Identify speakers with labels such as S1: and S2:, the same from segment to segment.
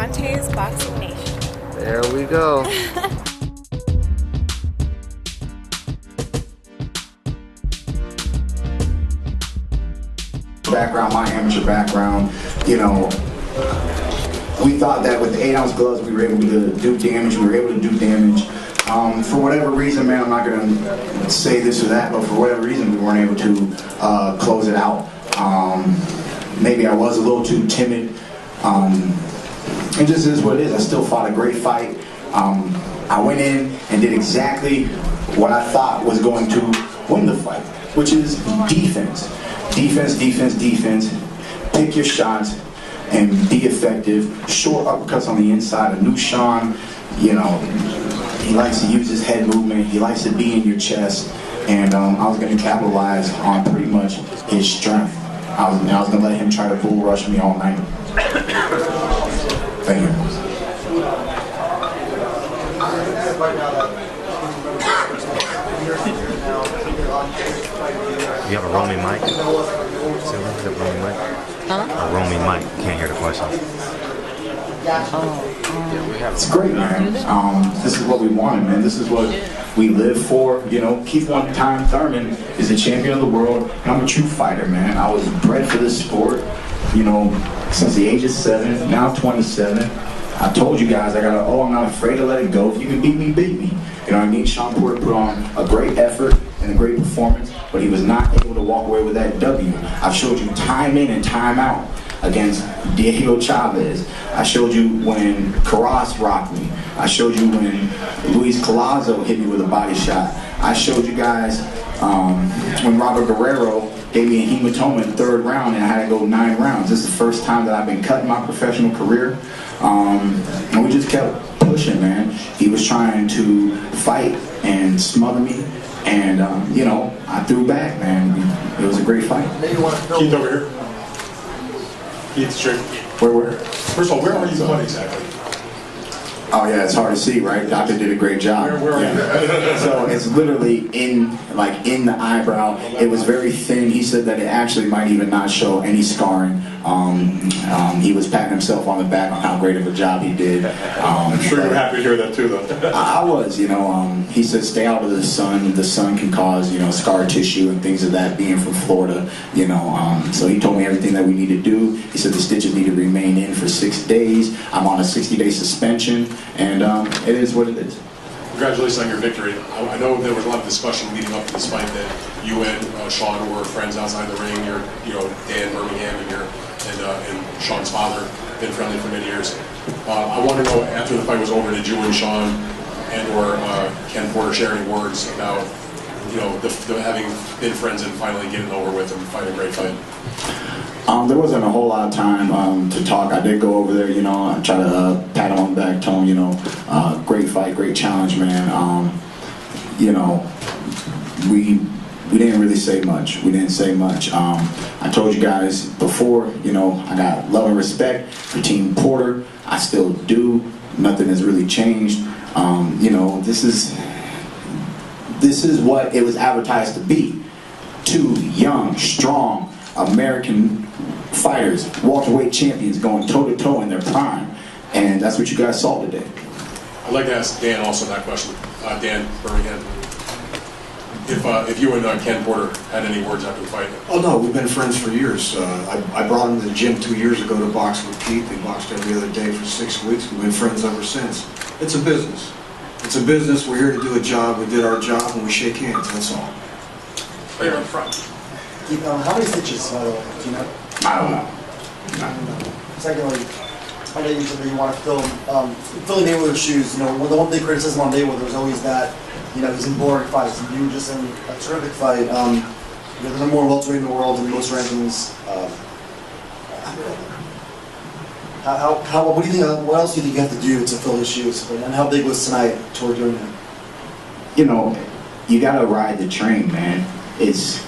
S1: Dante's Boxing Nation.
S2: There we go.
S3: Background, my amateur background, you know, we thought that with the 8-ounce gloves we were able to do damage. For whatever reason, man, I'm not going to say this or that, but for whatever reason we weren't able to close it out. Maybe I was a little too timid. It just is what it is. I still fought a great fight. I went in and did exactly what I thought was going to win the fight, which is defense. Defense, defense, defense. Pick your shots and be effective. Short uppercuts on the inside. A new Sean, you know, he likes to use his head movement. He likes to be in your chest. And I was going to capitalize on pretty much his strength. I was going to let him try to bull rush me all night. Thank you.
S4: You have a roaming mic? A roaming mic?
S1: Huh?
S4: A roaming mic. Can't hear the question.
S3: It's great, man. This is what we wanted, man. This is what we live for. You know, Keith one time Thurman is the champion of the world. And I'm a true fighter, man. I was bred for this sport, you know, since the age of 7, now 27. I told you guys, I'm not afraid to let it go. If you can beat me, beat me. You know what I mean? Sean Porter put on a great effort and a great performance, but he was not able to walk away with that W. I've showed you time in and time out against Diego Chavez. I showed you when Carras rocked me. I showed you when Luis Collazo hit me with a body shot. I showed you guys when Robert Guerrero gave me a hematoma in the 3rd round and I had to go 9 rounds. This is the first time that I've been cut in my professional career. And we just kept pushing, man. He was trying to fight and smother me. And, you know, I threw back, man. It was a great fight.
S5: Keith over here. Keith, straight.
S3: Where?
S5: First of all, where are you from exactly?
S3: Oh yeah, it's hard to see, right? Doctor did a great job.
S5: Where are
S3: you? So it's literally in the eyebrow. It was very thin. He said that it actually might even not show any scarring. He was patting himself on the back on how great of a job he did.
S5: I'm sure you're happy to hear that too, though.
S3: I was, you know. He said stay out of the sun. The sun can cause, you know, scar tissue and things of that. Being from Florida, you know. So he told me everything that we need to do. He said the stitches need to remain in for 6 days. I'm on a 60-day suspension, and it is what it is.
S5: Congratulations on your victory. I know there was a lot of discussion leading up to this fight that you and Sean were friends outside the ring. You know, Dan Birmingham and Sean's father been friendly for many years. I want to know, after the fight was over, did you and Sean and/or Ken Porter share any words about, you know, the having been friends and finally getting over with and fighting a great fight?
S3: There wasn't a whole lot of time to talk. I did go over there, you know, I try to pat him on the back, tell him, you know, great fight, great challenge, man. You know, we didn't really say much. We didn't say much. I told you guys before, you know, I got love and respect for Team Porter. I still do. Nothing has really changed. You know, this is what it was advertised to be. 2 young, strong American fighters, welterweight champions going toe-to-toe in their prime. And that's what you guys saw today.
S5: I'd like to ask Dan also that question. Dan Birmingham. If you and Ken Porter had any words after the fight?
S6: Oh no, we've been friends for years. I brought him to the gym 2 years ago to box with Keith. He boxed every other day for 6 weeks. We've been friends ever since. It's a business. It's a business. We're here to do a job. We did our job and we shake hands. That's all.
S5: Right in front.
S7: How many stitches, by the way? Do you know?
S3: I don't know.
S7: Secondly, I know you said that you want to fill Mayweather's shoes. You know, the one big criticism on Mayweather was always that, you know, he's in boring fights, and you were just in a terrific fight. You know, there's no more welterweight in the world in most rankings. What do you think? What else do you think you have to do to fill his shoes? And how big was tonight toward doing that?
S3: You know, you gotta ride the train, man. It's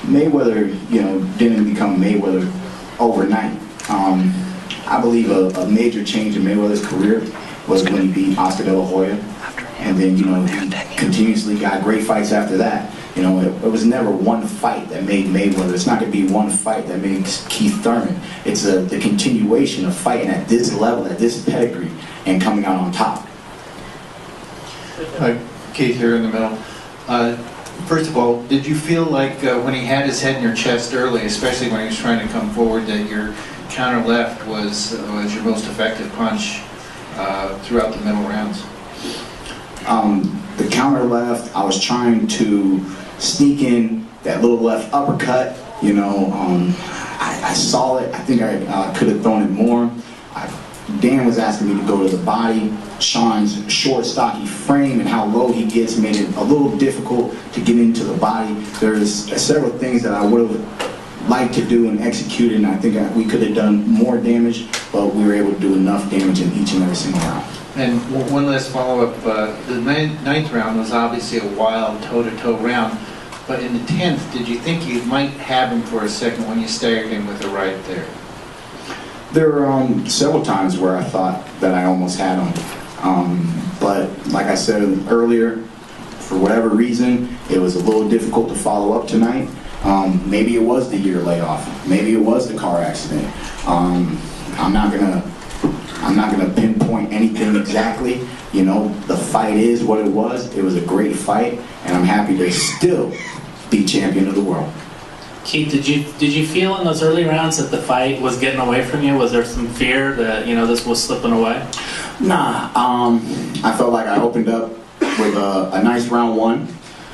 S3: Mayweather, you know, didn't become Mayweather overnight. I believe a major change in Mayweather's career was when he beat Oscar De La Hoya, and then, you know, he continuously got great fights after that. You know, it was never one fight that made Mayweather. It's not going to be one fight that makes Keith Thurman. It's the continuation of fighting at this level, at this pedigree, and coming out on top.
S1: Keith, here in the middle. First of all, did you feel like when he had his head in your chest early, especially when he was trying to come forward, that your counter left was your most effective punch throughout the middle rounds?
S3: The counter left, I was trying to sneak in that little left uppercut. You know, I saw it. I think I could have thrown it more. Dan was asking me to go to the body. Sean's short, stocky frame and how low he gets made it a little difficult to get into the body. There's several things that I would have liked to do and execute, and I think we could have done more damage, but we were able to do enough damage in each and every single round.
S1: And one last follow-up. The ninth round was obviously a wild toe-to-toe round, but in the 10th, did you think you might have him for a second when you staggered him with the right there?
S3: There were several times where I thought that I almost had him. But like I said earlier, for whatever reason, it was a little difficult to follow up tonight. Maybe it was the year layoff. Maybe it was the car accident. I'm not gonna pinpoint anything exactly. You know, the fight is what it was. It was a great fight, and I'm happy to still be champion of the world.
S2: Keith, did you feel in those early rounds that the fight was getting away from you? Was there some fear that, you know, this was slipping away?
S3: Nah, I felt like I opened up with a nice round one.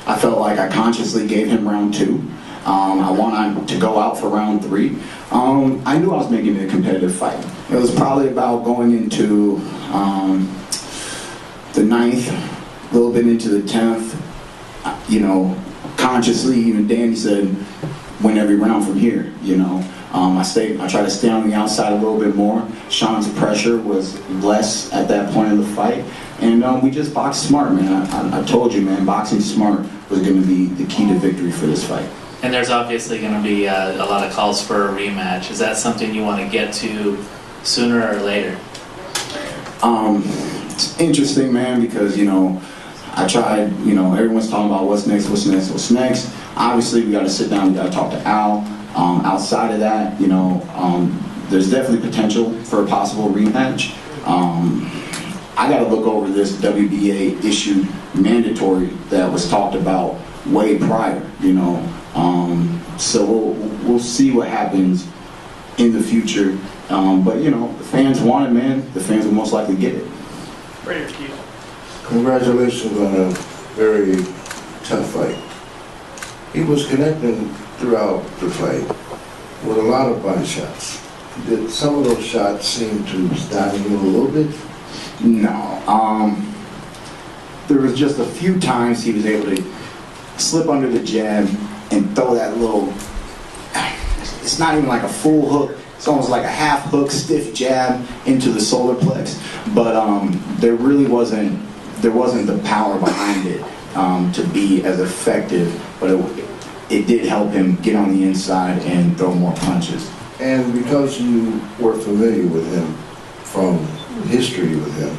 S3: I felt like I consciously gave him round two. I wanted to go out for round three. I knew I was making it a competitive fight. It was probably about going into the ninth, a little bit into the 10th. You know, consciously, even Danny said, win every round from here, you know. I try to stay on the outside a little bit more. Sean's pressure was less at that point in the fight. And we just boxed smart, man. I told you, man, boxing smart was going to be the key to victory for this fight.
S2: And there's obviously going to be a lot of calls for a rematch. Is that something you want to get to sooner or later?
S3: It's interesting, man, because, you know, I tried, you know, everyone's talking about what's next. Obviously, we got to sit down, we got to talk to Al. Outside of that, you know, there's definitely potential for a possible rematch. I got to look over this WBA issued mandatory that was talked about way prior, you know. So we'll see what happens in the future. But, you know, the fans want it, man. The fans will most likely get it.
S8: Congratulations on a very tough fight. He was connecting throughout the fight with a lot of body shots. Did some of those shots seem to stun you a little bit?
S3: No. There was just a few times he was able to slip under the jab and throw that little, it's not even like a full hook, it's almost like a half hook, stiff jab into the solar plex. But there really wasn't the power behind it to be as effective, but it did help him get on the inside and throw more punches.
S8: And because you were familiar with him from history with him,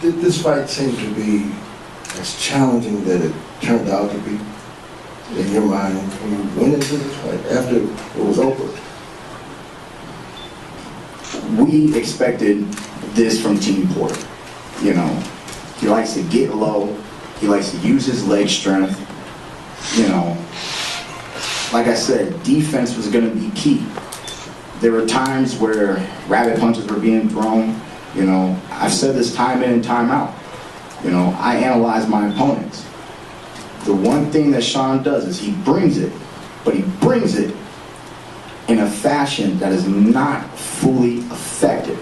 S8: did this fight seem to be as challenging that it turned out to be in your mind when you went into this fight after it was over?
S3: We expected this from Team Porter. You know, he likes to get low, he likes to use his leg strength. You know, like I said, defense was going to be key. There were times where rabbit punches were being thrown. You know, I've said this time in and time out. You know, I analyze my opponents. The one thing that Sean does is he brings it, but he brings it in a fashion that is not fully effective.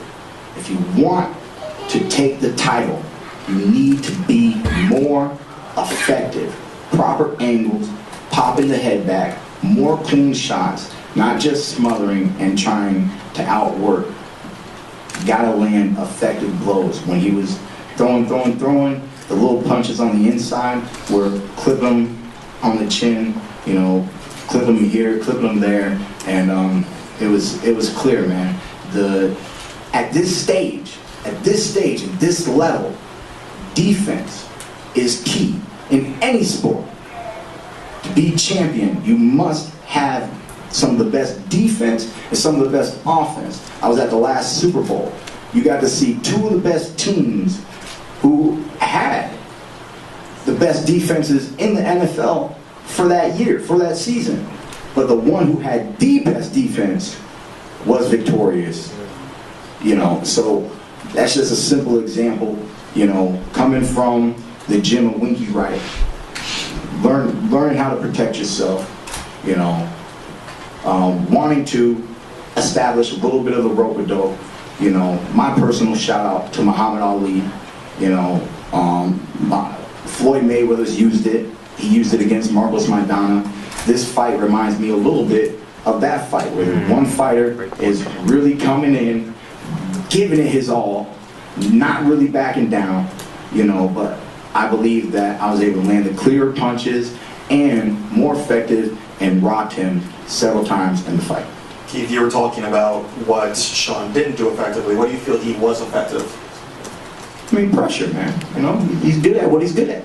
S3: If you want to take the title, you need to be more effective. Proper angles, popping the head back, more clean shots, not just smothering and trying to outwork. Gotta land effective blows. When he was throwing, the little punches on the inside were clip him on the chin, you know, clip him here, clip him there, and it was clear, man. At this stage, at this level, defense is key in any sport. To be champion, you must have some of the best defense and some of the best offense. I was at the last Super Bowl. You got to see two of the best teams who had the best defenses in the NFL for that year, for that season. But the one who had the best defense was victorious. You know, so that's just a simple example, you know, coming from the gym of Winky Wright. Learning how to protect yourself, you know, wanting to establish a little bit of the rope-a-dope. You know, my personal shout out to Muhammad Ali. You know, Floyd Mayweather's used it. He used it against Marcos Maidana. This fight reminds me a little bit of that fight where one fighter is really coming in, giving it his all, not really backing down, you know, but I believe that I was able to land the clearer punches and more effective and rocked him several times in the fight.
S7: Keith, you were talking about what Sean didn't do effectively. What do you feel he was effective?
S3: I mean, pressure, man. You know, he's good at what he's good at.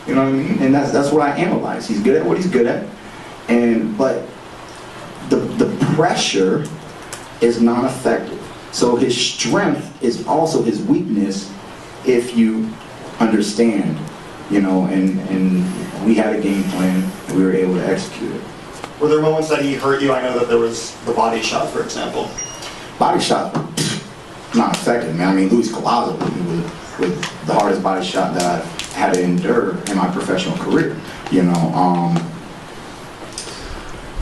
S3: You know what I mean? And that's what I analyze. He's good at what he's good at. But the pressure is not effective. So his strength is also his weakness if you understand, you know, and we had a game plan and we were able to execute it.
S7: Were there moments that he hurt you? I know that there was the body shot, for example.
S3: Body shot, not effective, man. I mean, Luis Collazo with the hardest body shot that I've had to endure in my professional career, you know.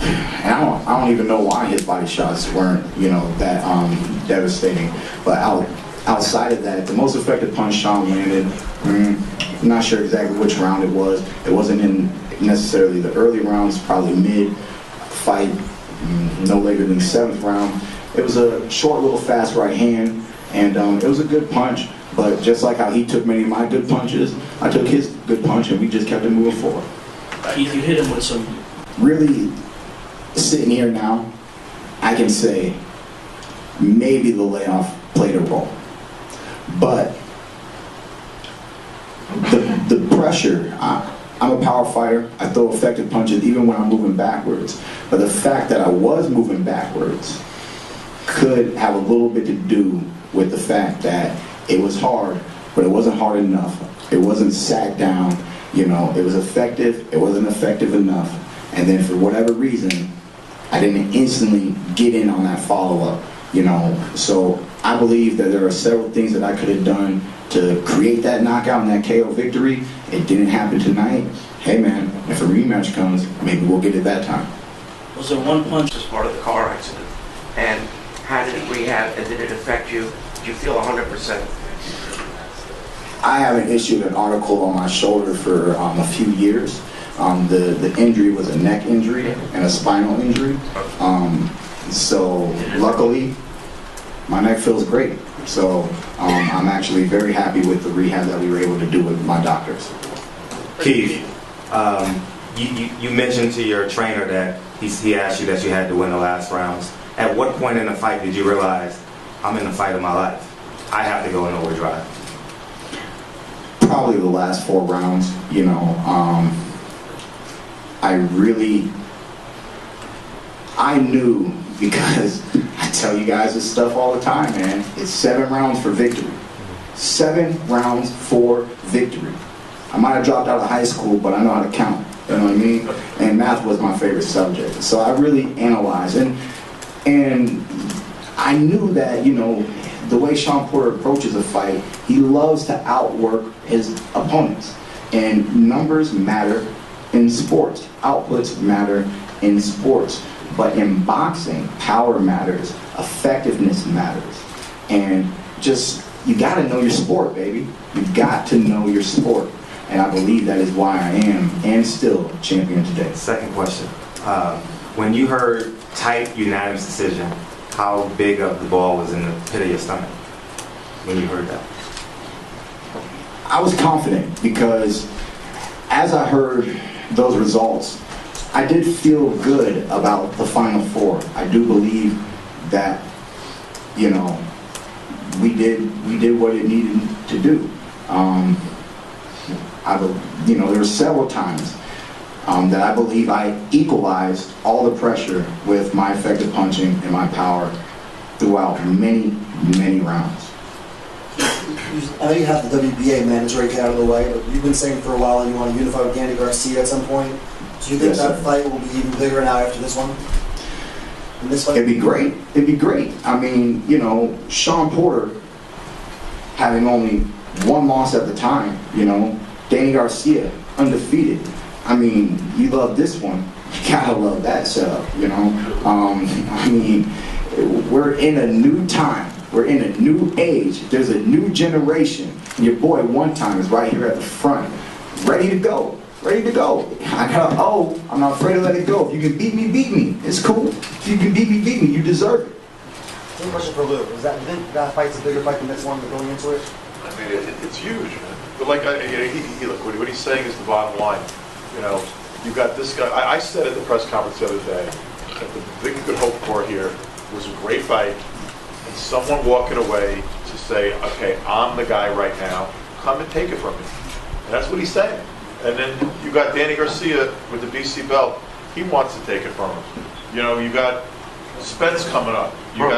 S3: And I don't even know why his body shots weren't, you know, that devastating. But outside of that, the most effective punch Sean landed, I'm not sure exactly which round it was. It wasn't in necessarily the early rounds, probably mid-fight, no later than the 7th round. It was a short little fast right hand, and it was a good punch. But just like how he took many of my good punches, I took his good punch, and we just kept it moving forward.
S2: Keith, you hit him with some...
S3: Really, sitting here now, I can say maybe the layoff played a role. But the pressure, I'm a power fighter. I throw effective punches even when I'm moving backwards. But the fact that I was moving backwards could have a little bit to do with the fact that it was hard, but it wasn't hard enough. It wasn't sat down, you know, it was effective, it wasn't effective enough. And then for whatever reason, I didn't instantly get in on that follow-up, you know. So I believe that there are several things that I could have done to create that knockout and that KO victory. It didn't happen tonight. Hey man, if a rematch comes, maybe we'll get it that time.
S2: Was there one punch?
S9: As part of the car accident? And how did it rehab, and did it affect you? Did you feel 100%?
S3: I haven't issued an article on my shoulder for a few years. The injury was a neck injury and a spinal injury. So luckily, my neck feels great. So I'm actually very happy with the rehab that we were able to do with my doctors.
S4: Keith, you mentioned to your trainer that he asked you that you had to win the last rounds. At what point in the fight did you realize, I'm in the fight of my life? I have to go in overdrive.
S3: Probably the last 4 rounds, you know. I knew, because I tell you guys this stuff all the time, man. It's 7 rounds for victory. 7 rounds for victory. I might have dropped out of high school, but I know how to count. You know what I mean? And math was my favorite subject. So I really analyzed. And I knew that, you know, the way Sean Porter approaches a fight, he loves to outwork his opponents. And numbers matter in sports. Outputs matter in sports. But in boxing, power matters, effectiveness matters. And just, you gotta know your sport, baby. You've got to know your sport. And I believe that is why I am, and still, champion today.
S4: Second question. When you heard tight, unanimous decision, how big of the ball was in the pit of your stomach when you heard that?
S3: I was confident because as I heard those results, I did feel good about the Final Four. I do believe that, you know, we did what it needed to do. You know, there were several times that I believe I equalized all the pressure with my effective punching and my power throughout many, many rounds.
S7: I know you have the WBA mandatory get out of the way, but you've been saying for a while you want to unify with Danny Garcia at some point. Do you think
S3: Yes,
S7: that
S3: sir.
S7: fight will be even bigger now after this one? In this fight?
S3: It'd be great. It'd be great. I mean, you know, Sean Porter, having only one loss at the time, you know, Danny Garcia, undefeated. I mean, you love this one, you gotta love that setup, you know. I mean, we're in a new time. We're in a new age. There's a new generation. And your boy One Time is right here at the front, ready to go. Ready to go. I got an O. I'm not afraid to let it go. If you can beat me, beat me. It's cool. If you can beat me, beat me. You deserve it.
S7: Same question for Lou. Do you think that fight's a bigger fight than this one going into it?
S10: I mean, it's huge, man. But like, look, what he's saying is the bottom line. You know, you got this guy. I said at the press conference the other day that the thing you could hope for here was a great fight and someone walking away to say, okay, I'm the guy right now. Come and take it from me. And that's what he's saying. And then you got Danny Garcia with the BC belt. He wants to take it from him. You know, you got Spence coming up. You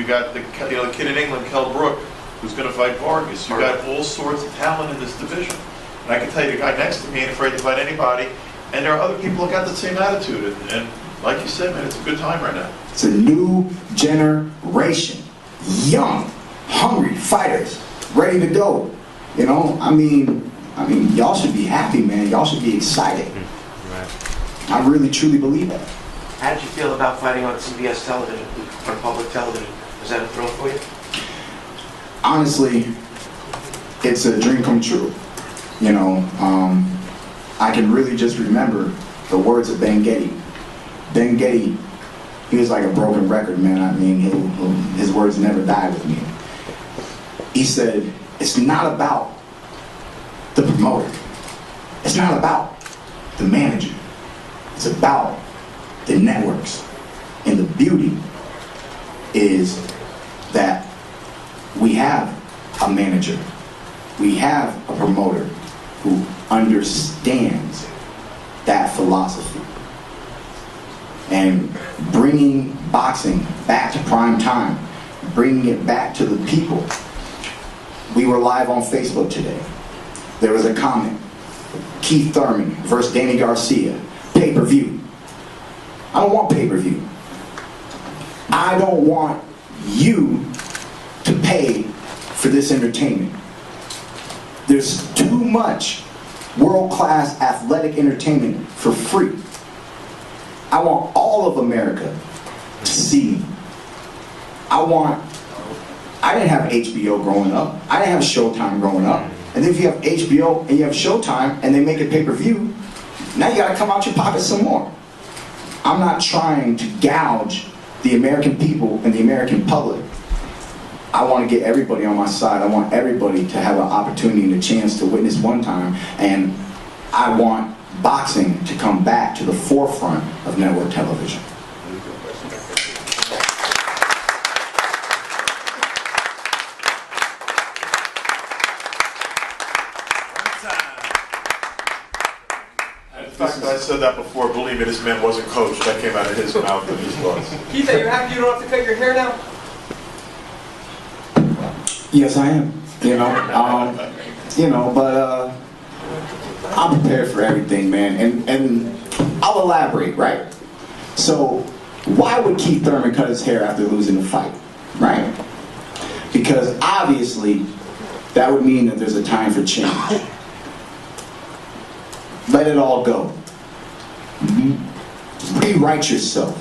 S10: got the kid in England, Kell Brook, who's going to fight Vargas. You got all sorts of talent in this division. And I can tell you, the guy next to me ain't afraid to fight anybody. And there are other people who got the same attitude. And like you said, man, it's a good time right now.
S3: It's a new generation, young, hungry fighters, ready to go. You know, I mean, y'all should be happy, man. Y'all should be excited.
S4: Right.
S3: I really, truly believe that.
S9: How did you feel about fighting on CBS television, on public television? Was that a thrill for you?
S3: Honestly, it's a dream come true. You know, I can really just remember the words of Ben Getty. Ben Getty, he was like a broken record, man. I mean, his words never died with me. He said, it's not about the promoter. It's not about the manager. It's about the networks. And the beauty is that we have a manager. We have a promoter who understands that philosophy. And bringing boxing back to prime time, bringing it back to the people. We were live on Facebook today. There was a comment, Keith Thurman versus Danny Garcia, pay-per-view. I don't want pay-per-view. I don't want you to pay for this entertainment. There's too much world-class athletic entertainment for free. I want all of America to see. I didn't have HBO growing up. I didn't have Showtime growing up. And if you have HBO and you have Showtime and they make it pay-per-view, now you gotta come out your pocket some more. I'm not trying to gouge the American people and the American public. I want to get everybody on my side. I want everybody to have an opportunity and a chance to witness One Time. And I want boxing to come back to the forefront of network television.
S10: In fact, I said that before. Believe me, this man wasn't coached. That came out of his mouth and his thoughts.
S11: Keith, are you happy you don't have to cut your hair now?
S3: Yes, I am. But I'm prepared for everything, man. And I'll elaborate, right? So, why would Keith Thurman cut his hair after losing the fight, right? Because obviously, that would mean that there's a time for change. Let it all go. Rewrite yourself.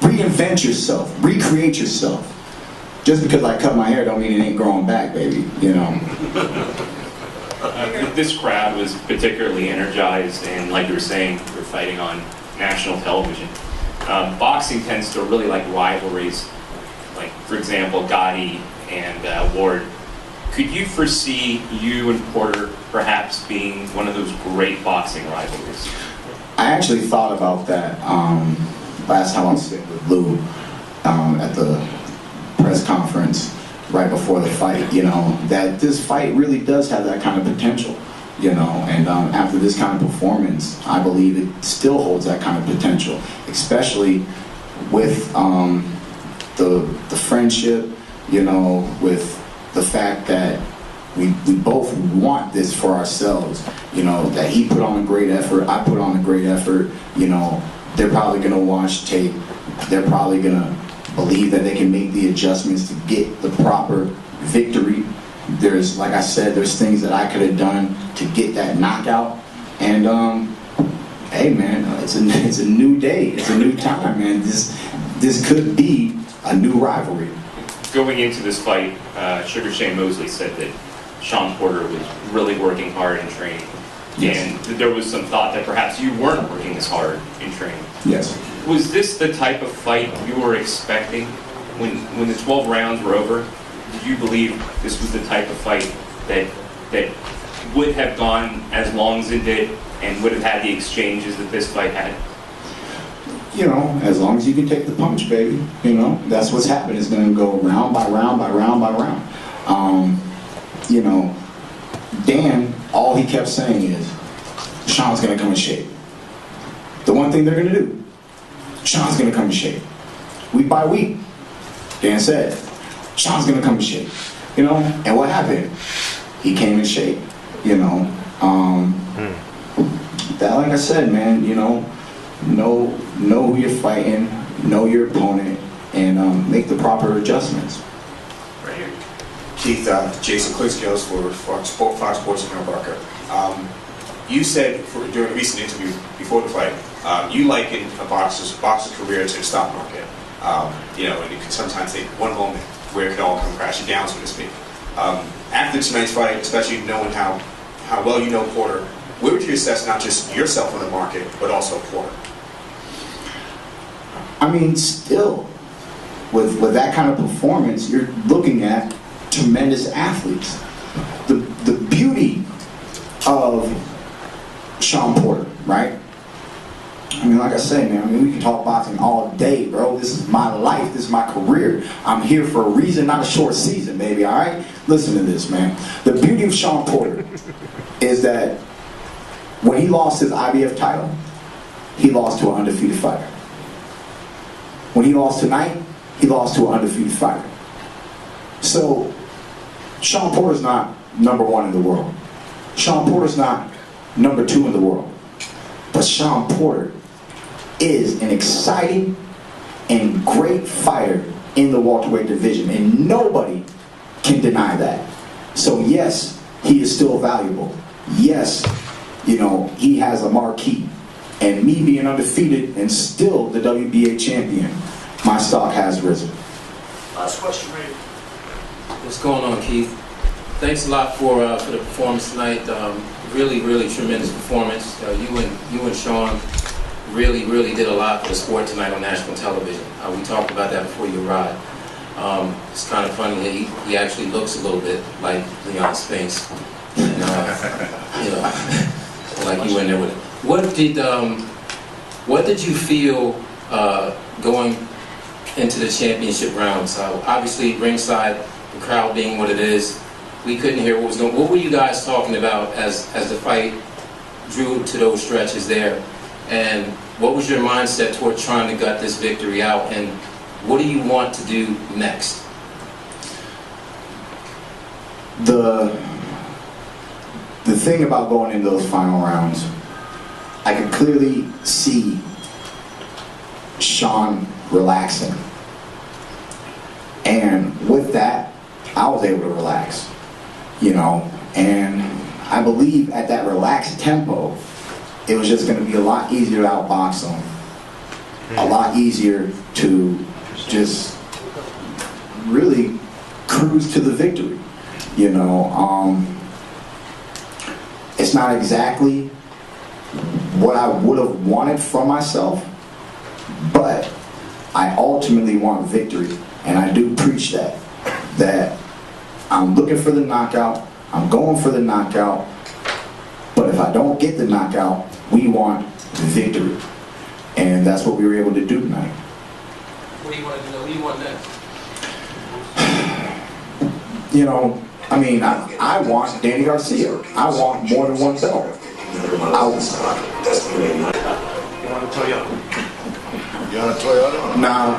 S3: Reinvent yourself. Recreate yourself. Just because I cut my hair don't mean it ain't growing back, baby, you know.
S12: This crowd was particularly energized, and like you were saying, we're fighting on national television. Boxing tends to really like rivalries, like, for example, Gotti and Ward. Could you foresee you and Porter perhaps being one of those great boxing rivalries?
S3: I actually thought about that last time I was sitting with Lou at the press conference right before the fight, you know, that this fight really does have that kind of potential. you know, and after this kind of performance, I believe it still holds that kind of potential, especially with the friendship, you know, with the fact that we both want this for ourselves, you know, that he put on a great effort, I put on a great effort, you know, they're probably going to watch tape, they're probably going to believe that they can make the adjustments to get the proper victory. There's, like I said, there's things that I could have done to get that knockout, and hey man, it's a new day, it's a new time, man. This could be a new rivalry.
S12: Going into this fight, Sugar Shane Mosley said that Sean Porter was really working hard in training.
S3: Yes.
S12: And there was some thought that perhaps you weren't working as hard in training.
S3: Yes.
S12: Was this the type of fight you were expecting when the 12 rounds were over? Did you believe this was the type of fight that would have gone as long as it did and would have had the exchanges that this fight had?
S3: You know, as long as you can take the punch, baby. You know, that's what's happening. It's going to go round by round by round by round. You know, Dan, all he kept saying is, Sean's going to come in shape. The one thing they're going to do, Sean's going to come in shape. Week by week, Dan said, Sean's going to come in shape. You know, and what happened? He came in shape. You know, that, like I said, man, you know who you're fighting, know your opponent, and make the proper adjustments.
S13: Right here. Keith, Jason Klitzkos for Fox Sports in Barker. You said during a recent interview before the fight, you liken a boxer's career to the stock market. You know, and it can sometimes take one moment where it can all come crashing down, so to speak. After tonight's fight, especially knowing how well you know Porter, where would you assess not just yourself on the market, but also Porter?
S3: I mean, still, with that kind of performance, you're looking at tremendous athletes. The beauty of Sean Porter, right? I mean, like I say, man, I mean, we can talk boxing all day, bro. This is my life. This is my career. I'm here for a reason, not a short season, baby, all right? Listen to this, man. The beauty of Sean Porter is that when he lost his IBF title, he lost to an undefeated fighter. When he lost tonight, he lost to an undefeated fighter. So, Sean Porter's not #1 in the world. Sean Porter's not #2 in the world. But Sean Porter is an exciting and great fighter in the welterweight division, and nobody can deny that. So yes, he is still valuable. Yes, you know, he has a marquee. And me being undefeated and still the WBA champion, my stock has risen.
S14: Last question, Ray. What's going on, Keith? Thanks a lot for the performance tonight. Really tremendous performance. You and Sean really did a lot for the sport tonight on national television. We talked about that before you arrived. It's kind of funny that he actually looks a little bit like Leon Spinks. And, you know, like you in there with it. What did you feel going into the championship rounds? Obviously, ringside, the crowd being what it is, we couldn't hear what was going on. What were you guys talking about as the fight drew to those stretches there? And what was your mindset toward trying to gut this victory out? And what do you want to do next?
S3: The thing about going into those final rounds, I could clearly see Sean relaxing. And with that, I was able to relax, you know, and I believe at that relaxed tempo, it was just going to be a lot easier to outbox him, a lot easier to just really cruise to the victory, you know. It's not exactly what I would have wanted from myself, but I ultimately want victory, and I do preach that I'm looking for the knockout, I'm going for the knockout, but if I don't get the knockout, we want victory, and that's what we were able to do tonight.
S14: What do you want to do? What do you want next?
S3: You know, I mean, I want Danny Garcia. I want more than one belt.
S10: You want a Toyota? You want a Toyota?
S3: Now,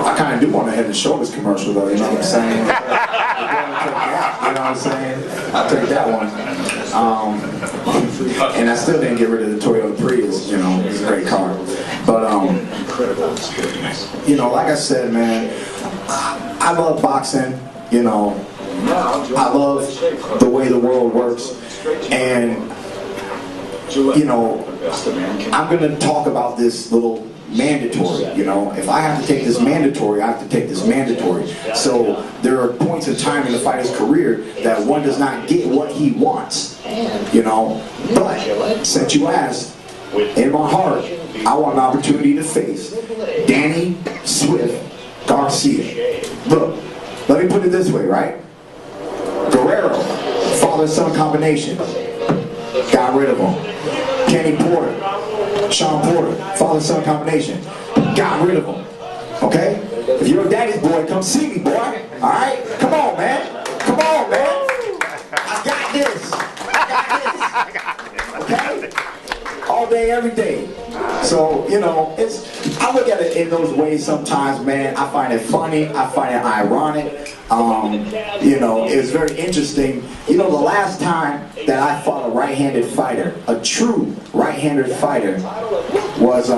S3: I kind of do want a Head and Shoulders commercial, though. You know what I'm saying? You know what I'm saying? I'll take that one. And I still didn't get rid of the Toyota Prius. You know, it's a great car. But you know, like I said, man, I love boxing. You know, I love the way the world works, and you know, I'm going to talk about this little mandatory. You know, if I have to take this mandatory, I have to take this mandatory. So there are points in time in the fighter's career that one does not get what he wants. You know, but since you asked, in my heart, I want an opportunity to face Danny Swift Garcia. Look, let me put it this way, right? Guerrero, father-son combination, got rid of him. Kenny Porter, Sean Porter, father-son combination, got rid of him. Okay? If you're a daddy's boy, come see me, boy. All right? Come on, man. Come on, man. I got this. I got this. Okay? All day, every day. So, you know, I look at it in those ways sometimes, man. I find it funny. I find it ironic. You know, it's very interesting. You know, the last time that I fought a right-handed fighter, a true right-handed fighter, was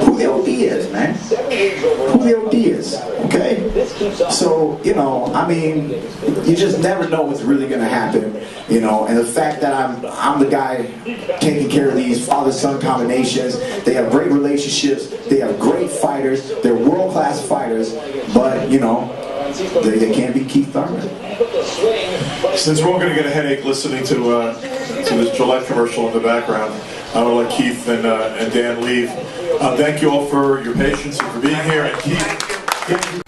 S3: Julio Diaz, man. Julio Diaz, okay? So, you know, I mean, you just never know what's really going to happen, you know, and the fact that I'm the guy taking care of these father-son combinations. They have great relationships. They have great fighters. They're world-class fighters, but, you know, they can't be Keith Thurman.
S10: Since we're all going to get a headache listening to this Gillette commercial in the background, I'm going to let Keith and Dan leave. Thank you all for your patience and for being here. And Keith,